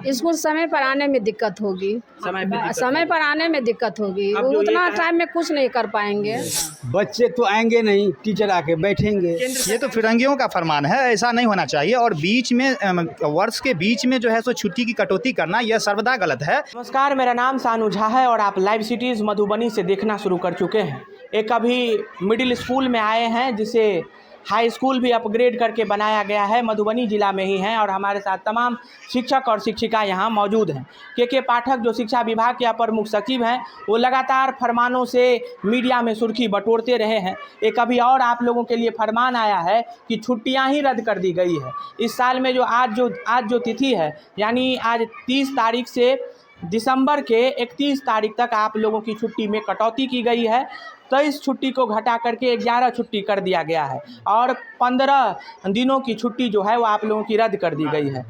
School समय पर आने में दिक्कत होगी, समय पर आने में दिक्कत होगी, वो उतना टाइम में कुछ नहीं कर पाएंगे। बच्चे तो आएंगे नहीं, टीचर आके बैठेंगे। ये तो फिरंगियों का फरमान है, ऐसा नहीं होना चाहिए। और बीच में वर्ष के बीच में जो है सो छुट्टी की कटौती करना यह सर्वदा गलत है। नमस्कार, मेरा नाम सानू झा है और आप लाइव सिटीज़ मधुबनी से देखना शुरू कर चुके हैं। एक अभी मिडिल स्कूल में आए हैं जिसे हाई स्कूल भी अपग्रेड करके बनाया गया है, मधुबनी ज़िला में ही है और हमारे साथ तमाम शिक्षक और शिक्षिका यहाँ मौजूद हैं। के पाठक जो शिक्षा विभाग के अपर मुख्य सचिव हैं, वो लगातार फरमानों से मीडिया में सुर्खी बटोरते रहे हैं। एक अभी और आप लोगों के लिए फरमान आया है कि छुट्टियाँ ही रद्द कर दी गई है। इस साल में जो आज जो तिथि है, यानी आज 30 तारीख से दिसंबर के 31 तारीख तक आप लोगों की छुट्टी में कटौती की गई है। 23 छुट्टी को घटा करके 11 छुट्टी कर दिया गया है और 15 दिनों की छुट्टी जो है वो आप लोगों की रद्द कर दी गई है।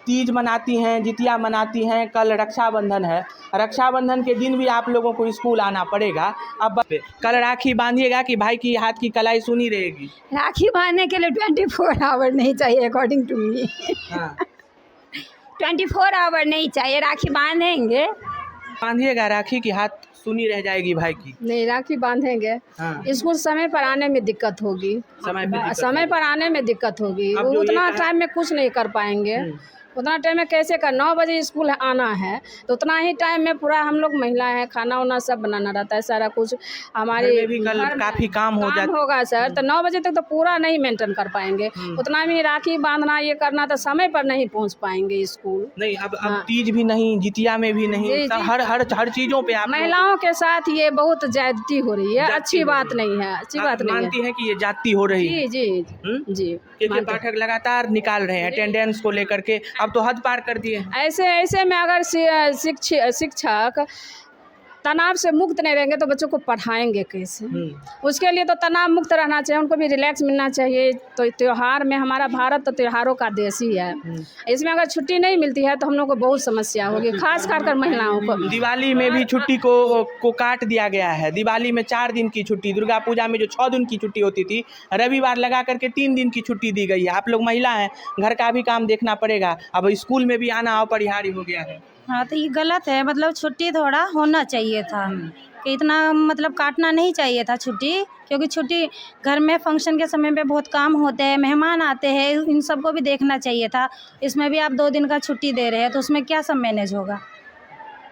तीज मनाती हैं, जितिया मनाती हैं, कल रक्षाबंधन है। रक्षाबंधन के दिन भी आप लोगों को स्कूल आना पड़ेगा। अब कल राखी बांधिएगा कि भाई की हाथ की कलाई सुनी रहेगी? राखी बांधने के लिए 24 आवर नहीं चाहिए अकॉर्डिंग टू मी। 24 आवर नहीं चाहिए, राखी बांधेंगे। बांधिएगा राखी की हाथ सुनी रह जाएगी भाई की? नहीं, राखी बांधेंगे। स्कूल समय पर आने में दिक्कत होगी, समय पर आने में दिक्कत होगी, वो उतना टाइम में कुछ नहीं कर पाएंगे। उतना टाइम में कैसे कर, 9 बजे स्कूल आना है तो उतना ही टाइम में पूरा हम लोग महिलाएं हैं, खाना वाना सब बनाना रहता है, सारा कुछ हमारे भी कल काफ़ी काम होगा सर। तो 9 बजे तक तो पूरा नहीं मेंटेन कर पाएंगे। उतना भी राखी बांधना ये करना तो समय पर नहीं पहुंच पाएंगे स्कूल। नहीं, अब तीज भी नहीं, जितिया में भी नहीं, हर चीज़ों पे आप महिलाओं के साथ ये बहुत ज्यादती हो रही है। अच्छी बात नहीं है, अच्छी बात नहीं मानती है कि ये जाती हो रही है? जी जी जी। के पाठक लगातार निकाल रहे हैं अटेंडेंस को लेकर के, अब तो हद पार कर दिए। ऐसे में अगर शिक्षक तनाव से मुक्त नहीं रहेंगे तो बच्चों को पढ़ाएंगे कैसे? उसके लिए तो तनाव मुक्त रहना चाहिए, उनको भी रिलैक्स मिलना चाहिए। तो त्योहार में, हमारा भारत तो त्योहारों का देश ही है। इसमें अगर छुट्टी नहीं मिलती है तो हम लोग को बहुत समस्या होगी, खास कर महिलाओं को। दिवाली में भी छुट्टी को काट दिया गया है। दिवाली में 4 दिन की छुट्टी, दुर्गा पूजा में जो 6 दिन की छुट्टी होती थी, रविवार लगा करके 3 दिन की छुट्टी दी गई है। आप लोग महिला हैं, घर का भी काम देखना पड़ेगा, अब स्कूल में भी आना अपरिहार्य हो गया है। हाँ, तो ये गलत है। मतलब छुट्टी थोड़ा होना चाहिए था कि इतना मतलब काटना नहीं चाहिए था छुट्टी, क्योंकि छुट्टी घर में फंक्शन के समय पे बहुत काम होते हैं, मेहमान आते हैं, इन सबको भी देखना चाहिए था। इसमें भी आप 2 दिन का छुट्टी दे रहे हैं तो उसमें क्या सब मैनेज होगा?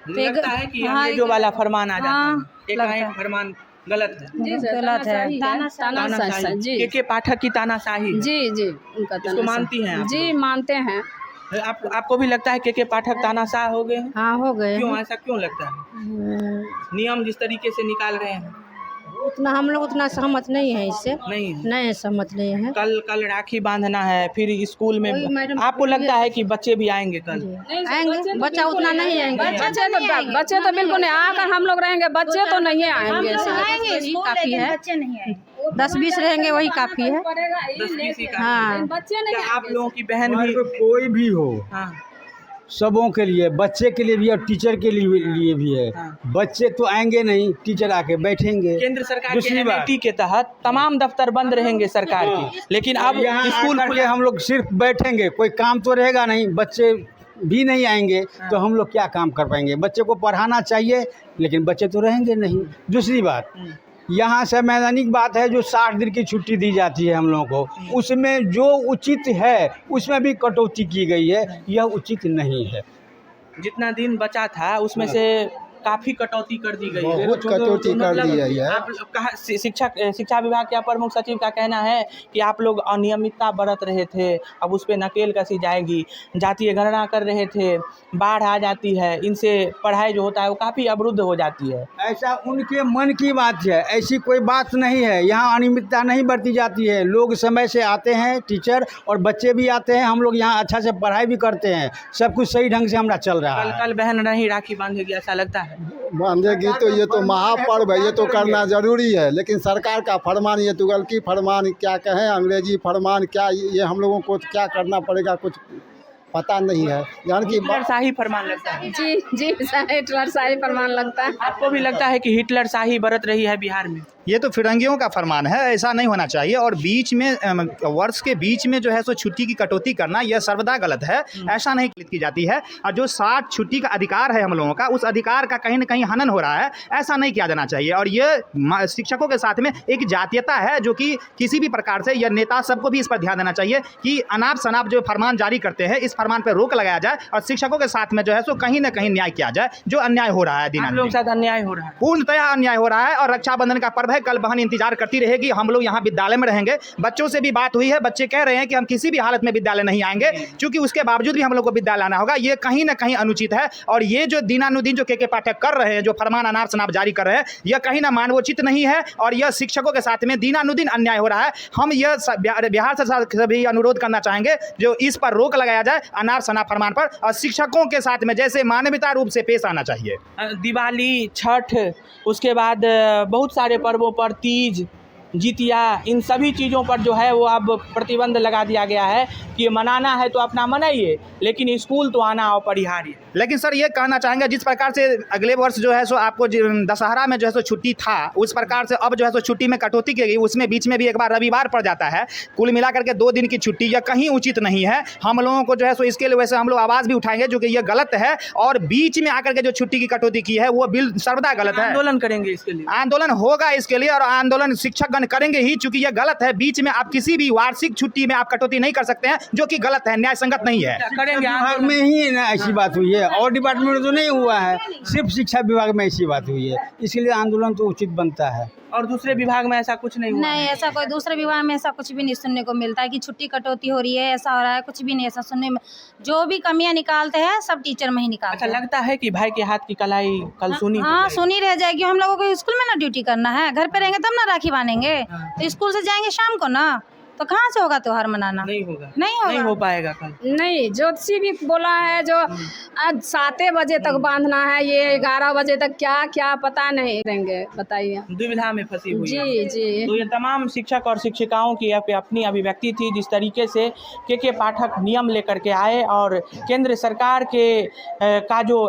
लगता है कि जो वाला फरमान आ जाता है, फरमान गलत है। गलत है, तानाशाही। के पाठक की तानाशाही। जी जी, उनका इसको मानती हैं आप? जी मानते हैं। आपको भी लगता है के पाठक तानाशाह हो गए? हाँ, हो गए। क्यों, ऐसा क्यों लगता है? नियम जिस तरीके से निकाल रहे हैं उतना हम लोग उतना सहमत नहीं है इससे। नहीं सहमत नहीं है। कल राखी बांधना है, फिर स्कूल में आपको लगता है कि बच्चे भी आएंगे? कल आएंगे, बच्चा उतना नहीं आएंगे। बच्चे तो बिल्कुल नहीं, आकर हम लोग रहेंगे, बच्चे तो नहीं आएंगे। काफी है, 10-20 रहेंगे वही काफी है। 10-20 हाँ, बच्चे नहीं। आप लोगों की बहन भी, कोई भी हो, सबों के लिए, बच्चे के लिए भी और टीचर के लिए भी है। बच्चे तो आएंगे नहीं, टीचर आके बैठेंगे। केंद्र सरकार के NIT के तहत तमाम दफ्तर बंद रहेंगे सरकार की, लेकिन अब स्कूल के हम लोग सिर्फ बैठेंगे, कोई काम तो रहेगा नहीं, बच्चे भी नहीं आएंगे तो हम लोग क्या काम कर पाएंगे? बच्चे को पढ़ाना चाहिए लेकिन बच्चे तो रहेंगे नहीं। दूसरी बात, यहाँ संवैधानिक बात है, जो 60 दिन की छुट्टी दी जाती है हम लोगों को, उसमें जो उचित है उसमें भी कटौती की गई है, यह उचित नहीं है। जितना दिन बचा था उसमें से काफ़ी कटौती कर दी गई है। बहुत कटौती कर दी है। आप शिक्षा विभाग के अपर मुख्य सचिव का कहना है कि आप लोग अनियमितता बरत रहे थे, अब उस पर नकेल कसी जाएगी। जातीय गणना कर रहे थे, बाढ़ आ जाती है, इनसे पढ़ाई जो होता है वो काफ़ी अवरुद्ध हो जाती है। ऐसा उनके मन की बात है, ऐसी कोई बात नहीं है। यहाँ अनियमितता नहीं बरती जाती है। लोग समय से आते हैं, टीचर और बच्चे भी आते हैं, हम लोग यहाँ अच्छा से पढ़ाई भी करते हैं, सब कुछ सही ढंग से हमारा चल रहा है। कल बहन नहीं राखी बांधेगी, ऐसा लगता है? बांधेगी तो ये तो महापर्व है, ये तो करना जरूरी है, लेकिन सरकार का फरमान, ये तुगलकी फरमान क्या कहें, अंग्रेजी फरमान क्या, ये हम लोगों को क्या करना पड़ेगा, कुछ पता नहीं है, यानी कि हिटलर शाही फरमान लगता है। जी जी हिटलर शाही फरमान लगता है। आपको भी लगता है कि हिटलर शाही बरत रही है बिहार में? ये तो फिरंगियों का फरमान है, ऐसा नहीं होना चाहिए। और बीच में वर्ष के बीच में जो है सो छुट्टी की कटौती करना यह सर्वदा गलत है, ऐसा नहीं की जाती है। और जो 60 छुट्टी का अधिकार है हम लोगों का, उस अधिकार का कहीं ना कहीं हनन हो रहा है, ऐसा नहीं किया जाना चाहिए। और ये शिक्षकों के साथ में एक जातीयता है जो कि किसी भी प्रकार से, यह नेता सबको भी इस पर ध्यान देना चाहिए कि अनाप शनाप जो फरमान जारी करते हैं, इस फरमान पर रोक लगाया जाए और शिक्षकों के साथ में जो है सो कहीं ना कहीं न्याय किया जाए। जो अन्याय हो रहा है आप लोगों के साथ अन्याय हो रहा है? पूर्णतः अन्याय हो रहा है। और रक्षाबंधन का पर्व है, कल बहन इंतजार करती रहेगी, हम लोग यहाँ विद्यालय में रहेंगे। बच्चों से भी बात हुई है, बच्चे कह रहे हैं कि हम किसी भी हालत में विद्यालय नहीं आएंगे, क्योंकि उसके बावजूद भी हम लोग को विद्यालय आना होगा। ये कहीं ना कहीं अनुचित है। और ये जो दिनानुदिन जो के पाठक कर रहे हैं, जो फरमान अनाप शनाप जारी कर रहे हैं, यह कहीं ना मानवोचित नहीं है। और यह शिक्षकों के साथ में दिनानुदिन अन्याय हो रहा है। हम यह बिहार सरकार से भी अनुरोध करना चाहेंगे जो इस पर रोक लगाया जाए, अनाप शनाप फरमान पर, और शिक्षकों के साथ में जैसे मानवीय रूप से पेश आना चाहिए। दिवाली, छठ, उसके बाद बहुत सारे पर्वों पर, तीज, जितिया, इन सभी चीज़ों पर जो है वो अब प्रतिबंध लगा दिया गया है कि मनाना है तो अपना मनाइए, लेकिन स्कूल तो आना अपरिहार्य। लेकिन सर ये कहना चाहेंगे, जिस प्रकार से अगले वर्ष जो है सो आपको दशहरा में जो है सो छुट्टी था, उस प्रकार से अब जो है सो छुट्टी में कटौती की गई, उसमें बीच में भी एक बार रविवार पड़ जाता है। कुल मिलाकर के 2 दिन की छुट्टी, यह कहीं उचित नहीं है। हम लोगों को जो है सो इसके लिए वैसे हम लोग आवाज़ भी उठाएंगे जो कि यह गलत है। और बीच में आकर के जो छुट्टी की कटौती की है वो बिल सर्वदा गलत है। आंदोलन करेंगे इसके लिए? आंदोलन होगा इसके लिए, और आंदोलन शिक्षकगण करेंगे ही, चूंकि यह गलत है। बीच में आप किसी भी वार्षिक छुट्टी में आप कटौती नहीं कर सकते हैं, जो कि गलत है, न्याय संगत नहीं है। करेंगे विभाग में ही ना ऐसी बात हुई है, और डिपार्टमेंट में तो नहीं हुआ है, सिर्फ शिक्षा विभाग में ऐसी बात हुई है, इसलिए आंदोलन तो उचित बनता है। और दूसरे विभाग में ऐसा कुछ नहीं हुआ? नहीं, ऐसा कोई दूसरे विभाग में ऐसा कुछ भी नहीं सुनने को मिलता है कि छुट्टी कटौती हो रही है, ऐसा हो रहा है, कुछ भी नहीं ऐसा सुनने में। जो भी कमियां निकालते हैं सब टीचर में ही निकालते अच्छा, हैं। लगता है कि भाई के हाथ की कलाई कल सुनी? हाँ, सुनी रह जाएगी। हम लोगों को स्कूल में ना ड्यूटी करना है, घर पे रहेंगे तब ना राखी बांधेंगे, तो स्कूल से जाएंगे शाम को ना, तो कहाँ से होगा त्योहार मनाना? नहीं होगा, नहीं होगा, नहीं हो पाएगा कल। नहीं, ज्योतिषी भी बोला है जो आज 7 बजे तक बांधना है, ये 11 बजे तक क्या क्या पता नहीं रहेंगे, बताइए। दुविधा में फंसी हुई है। जी जी तो ये तमाम शिक्षक और शिक्षिकाओं की अपनी अभिव्यक्ति थी, जिस तरीके से के पाठक नियम लेकर के आए और केंद्र सरकार के का जो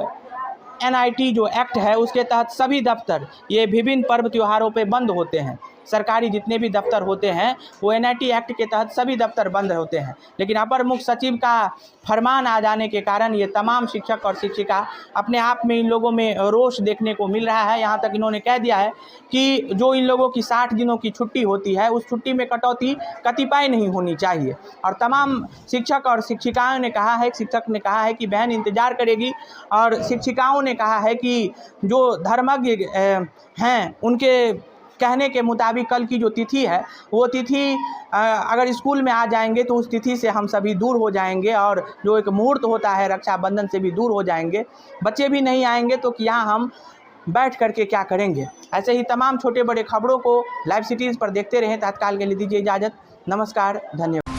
NIT जो एक्ट है उसके तहत सभी दफ्तर ये विभिन्न पर्व त्योहारों पे बंद होते हैं। सरकारी जितने भी दफ्तर होते हैं वो NIT एक्ट के तहत सभी दफ्तर बंद होते हैं, लेकिन अपर मुख्य सचिव का फरमान आ जाने के कारण ये तमाम शिक्षक और शिक्षिका अपने आप में, इन लोगों में रोष देखने को मिल रहा है। यहाँ तक इन्होंने कह दिया है कि जो इन लोगों की 60 दिनों की छुट्टी होती है, उस छुट्टी में कटौती कतिपय नहीं होनी चाहिए। और तमाम शिक्षक और शिक्षिकाओं ने कहा है, शिक्षक ने कहा है कि बहन इंतज़ार करेगी, और शिक्षिकाओं ने कहा है कि जो धर्मज्ञ हैं उनके कहने के मुताबिक कल की जो तिथि है वो तिथि अगर स्कूल में आ जाएंगे तो उस तिथि से हम सभी दूर हो जाएंगे, और जो एक मुहूर्त होता है रक्षाबंधन से भी दूर हो जाएंगे। बच्चे भी नहीं आएंगे तो यहाँ हम बैठ करके क्या करेंगे। ऐसे ही तमाम छोटे बड़े खबरों को लाइव सिटीज़ पर देखते रहें। तत्काल के लिए दीजिए इजाज़त। नमस्कार, धन्यवाद।